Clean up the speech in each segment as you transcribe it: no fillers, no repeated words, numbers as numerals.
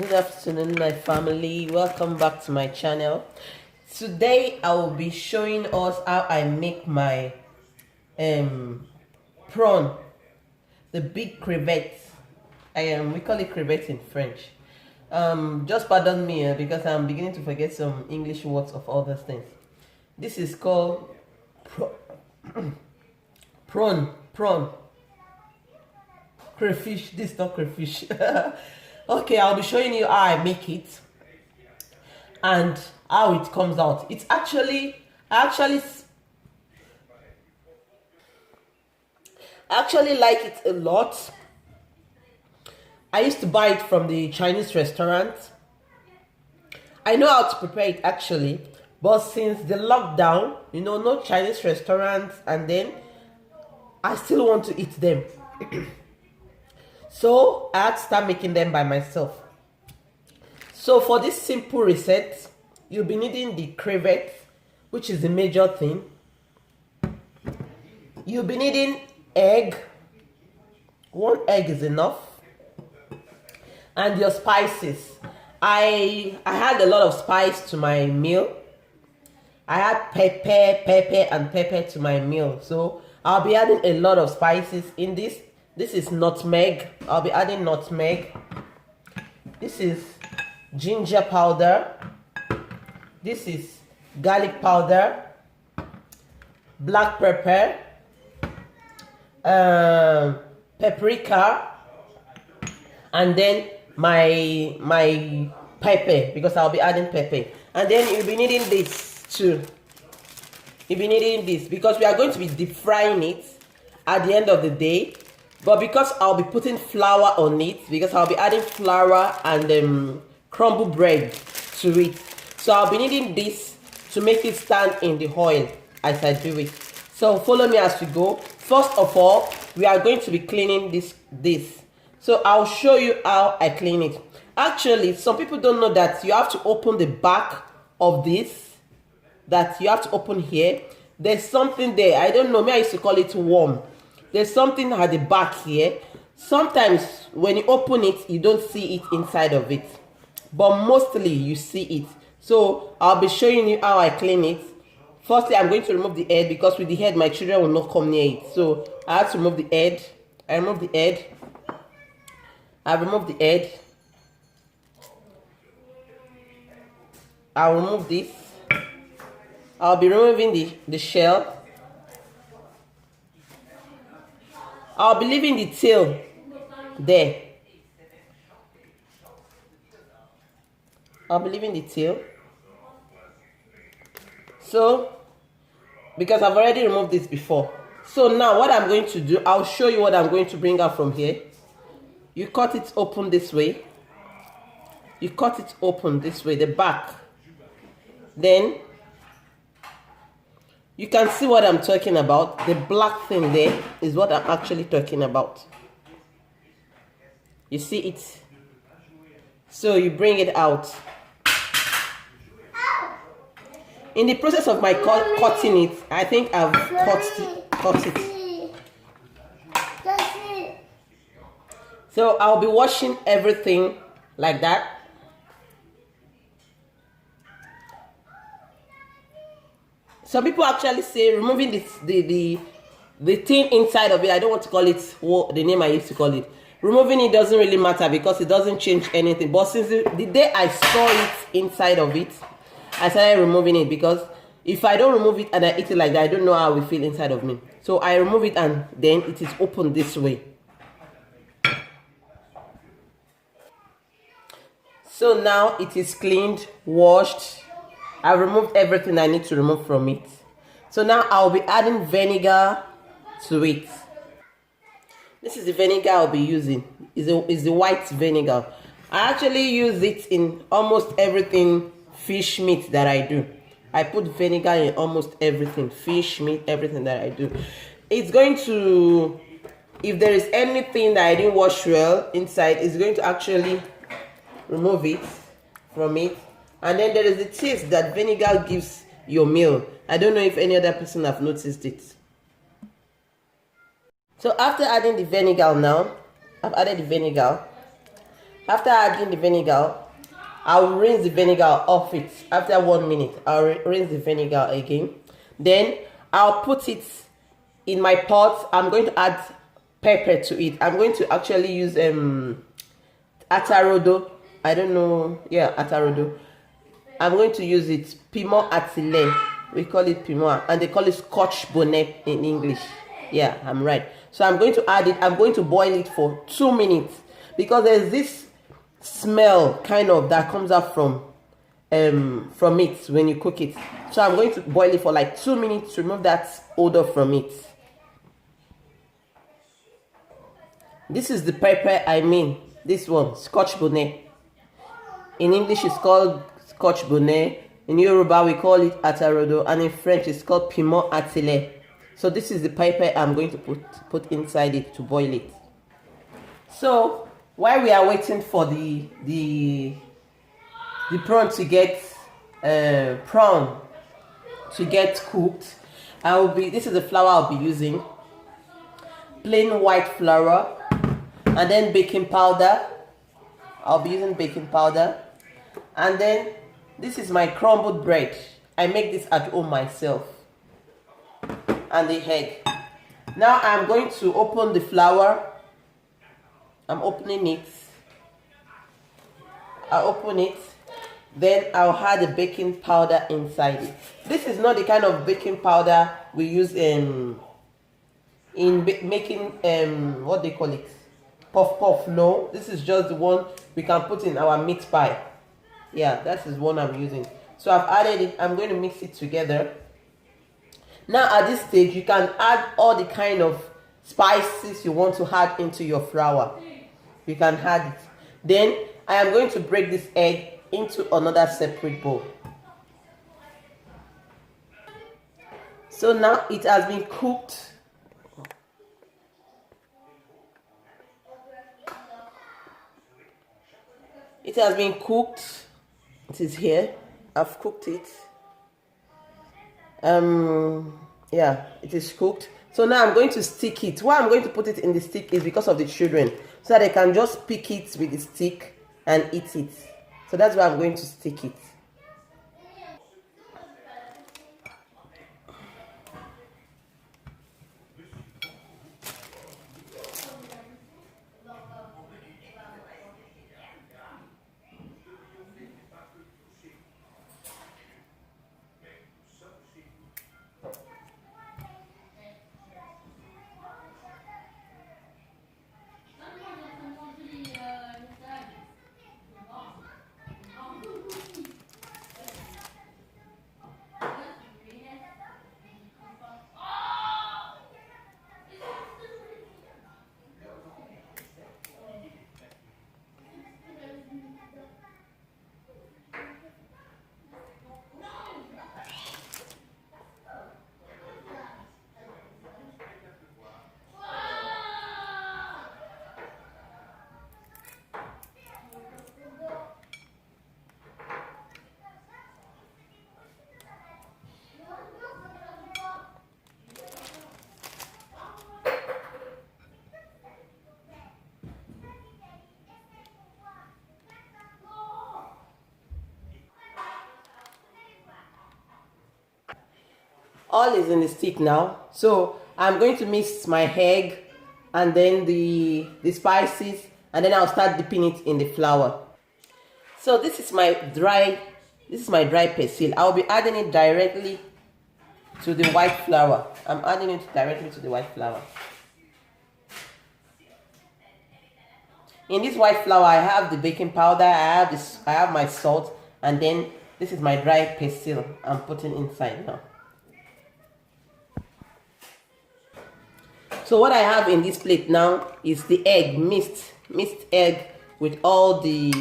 Good afternoon, my family. Welcome back to my channel. Today I will be showing us how I make my prawn, the big crevette. We call it crevette in French. Just pardon me because I'm beginning to forget some English words of all those things. This is called prawn. Crayfish. This is not crayfish. Okay, I'll be showing you how I make it and how it comes out. It's actually, I actually like it a lot. I used to buy it from the Chinese restaurant. I know how to prepare it actually, but since the lockdown, no Chinese restaurants, and then I still want to eat them. So I had to start making them by myself. So for this simple recipe, you'll be needing the crevette, which is the major thing. You'll be needing egg. 1 egg is enough. And your spices. I had a lot of spice to my meal. I had pepper to my meal. So I'll be adding a lot of spices in this. This is nutmeg. I'll be adding nutmeg. This is ginger powder. This is garlic powder. Black pepper. Paprika. And then my pepper, because I'll be adding pepper. And then you'll be needing this too. You'll be needing this because we are going to be deep frying it at the end of the day. But because I'll be putting flour on it, because I'll be adding flour and crumble bread to it. So I'll be needing this to make it stand in the oil as I do it. So follow me as we go. First of all, we are going to be cleaning this. So I'll show you how I clean it. Actually, some people don't know that you have to open the back of this. That you have to open here. There's something there. I don't know. Me, I used to call it worm. There's something at the back here. Sometimes when you open it, you don't see it inside of it. But mostly you see it. So I'll be showing you how I clean it. Firstly, I'm going to remove the head because with the head, my children will not come near it. So I have to remove the head. I remove the head. I remove the head. I'll remove this. I'll be removing the shell. I'll be leaving the tail there. I'll be leaving the tail. So, because I've already removed this before. So now what I'm going to do, I'll show you what I'm going to bring out from here. You cut it open this way. You cut it open this way, the back. Then, you can see what I'm talking about. The black thing there is what I'm actually talking about. You see it? So you bring it out. In the process of my cutting it, I think I've cut it. So I'll be washing everything like that. Some people actually say removing the thing inside of it. I don't want to call it the name I used to call it. Removing it doesn't really matter because it doesn't change anything. But since the day I saw it inside of it, I started removing it because if I don't remove it and I eat it like that, I don't know how it will feel inside of me. So I remove it and then it is open this way. So now it is cleaned, washed. I removed everything I need to remove from it. So now I'll be adding vinegar to it. This is the vinegar I'll be using. Is the white vinegar. I actually use it in almost everything fish meat that I do. I put vinegar in almost everything. Fish, meat, everything that I do. It's going to, if there is anything that I didn't wash well inside, it's going to actually remove it from it. And then there is the taste that vinegar gives your meal. I don't know if any other person have noticed it. So after adding the vinegar now, I've added the vinegar. After adding the vinegar, I'll rinse the vinegar off it. After 1 minute, I'll rinse the vinegar again. Then I'll put it in my pot. I'm going to add pepper to it. I'm going to actually use atarodo. I don't know. Yeah, atarodo. I'm going to use it. Piment atile. We call it piment, and they call it Scotch bonnet in English. Yeah, I'm right. So I'm going to add it. I'm going to boil it for 2 minutes because there's this smell kind of that comes out from it when you cook it. So I'm going to boil it for like 2 minutes to remove that odor from it. This is the pepper I mean. This one, Scotch bonnet. In English, it's called Scotch bonnet. In Yoruba, we call it atarodo, and in French, it's called piment atile. So this is the pepper I'm going to put inside it to boil it. So while we are waiting for the prawn to get cooked, this is the flour I'll be using. Plain white flour, and then baking powder. I'll be using baking powder, and then this is my crumbled bread. I make this at home myself. And the egg. Now I'm going to open the flour. I'm opening it. I'll open it. Then I'll add the baking powder inside it. This is not the kind of baking powder we use in making what they call it, puff puff. No, this is just the one we can put in our meat pie. Yeah, that is one I'm using. So I've added it. I'm going to mix it together. Now at this stage, you can add all the kind of spices you want to add into your flour. You can add it. Then I am going to break this egg into another separate bowl. So now it has been cooked. It has been cooked. It is here. I've cooked it. Yeah, it is cooked. So now I'm going to stick it. Why I'm going to put it in the stick is because of the children, so that they can just pick it with the stick and eat it. So that's why I'm going to stick it. All is in the stick now. So I'm going to mix my egg and then the spices, and then I'll start dipping it in the flour. So this is my dry persil. I'll be adding it directly to the white flour. I'm adding it directly to the white flour. In this white flour, I have the baking powder, I have my salt, and then this is my dry persil I'm putting inside now. So what I have in this plate now is the egg, mixed egg with all the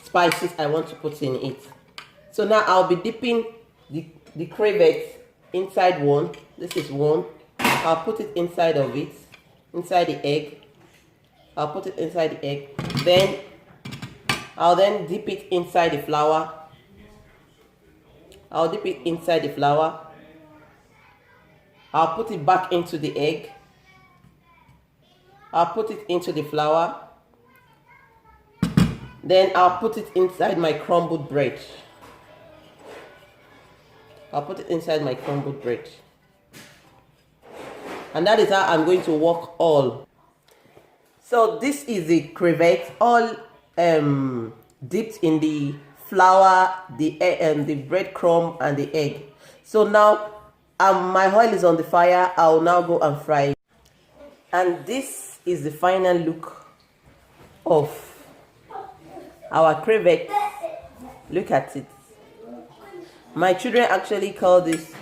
spices I want to put in it. So now I'll be dipping the crevettes inside one. This is one. I'll put it inside of it, inside the egg. I'll put it inside the egg. Then I'll dip it inside the flour. I'll dip it inside the flour. I'll put it back into the egg. I'll put it into the flour. Then I'll put it inside my crumbled bread. I'll put it inside my crumbled bread. And that is how I'm going to work all. So this is the crevettes, all dipped in the flour, the breadcrumb, and the egg. So now my oil is on the fire. I'll now go and fry it. And this is the final look of our crevettes. Look at it. My children actually call this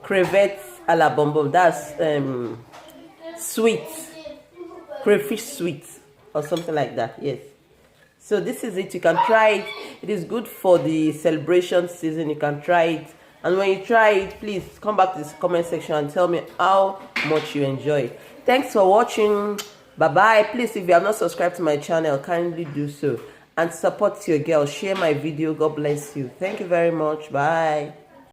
crevettes a la bonbon. That's sweet, crayfish sweet, or something like that. Yes. So this is it. You can try it. It is good for the celebration season. You can try it. And when you try it, please come back to this comment section and tell me how much you enjoy it. Thanks for watching. Bye-bye. Please, if you have not subscribed to my channel, kindly do so. And support your girl. Share my video. God bless you. Thank you very much. Bye.